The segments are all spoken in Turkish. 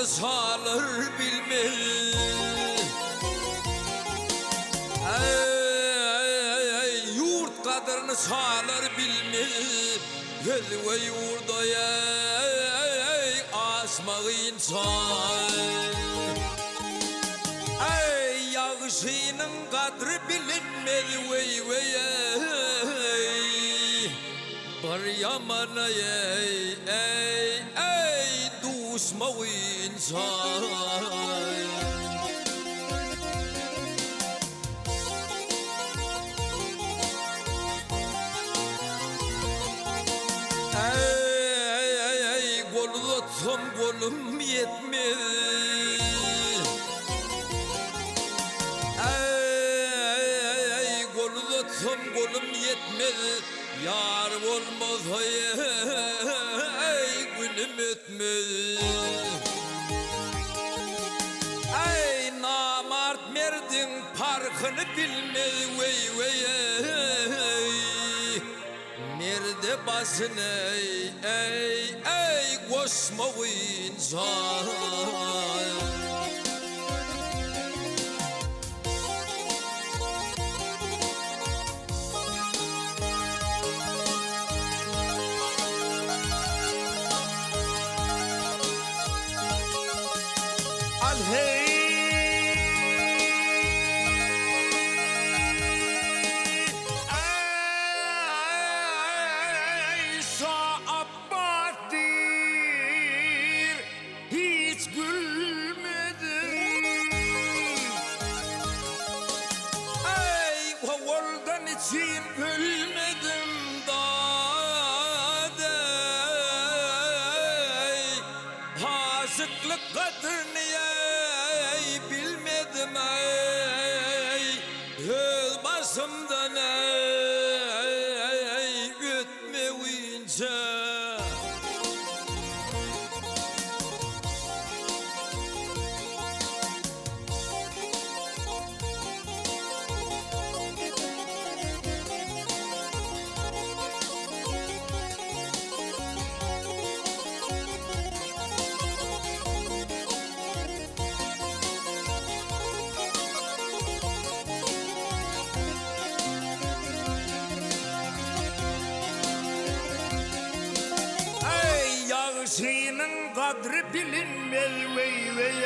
salır bilmez. Yurt kadrini salır bilmez. El ve yurda asmağı insan. Yağışının kadri bilinmez vey vey. Bir yamana ey düşmağı insan. Golunu tutsam golum yetmez. Golunu tutsam golum yetmez. Yar olmaz günüm ötmez. Namart merdin farkını bilmez vey vey. Merde basını koşmağı insan. için ölmedim da hasıklık kadrini bilmedim öz başımdan ötmeyince. Yağışının kadri bilinmez vey vey.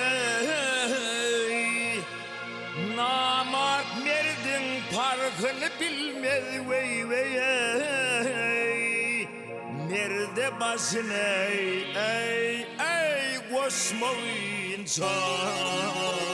Namart merdin farkını bilmez vey vey. Merde başına koşmağı insan.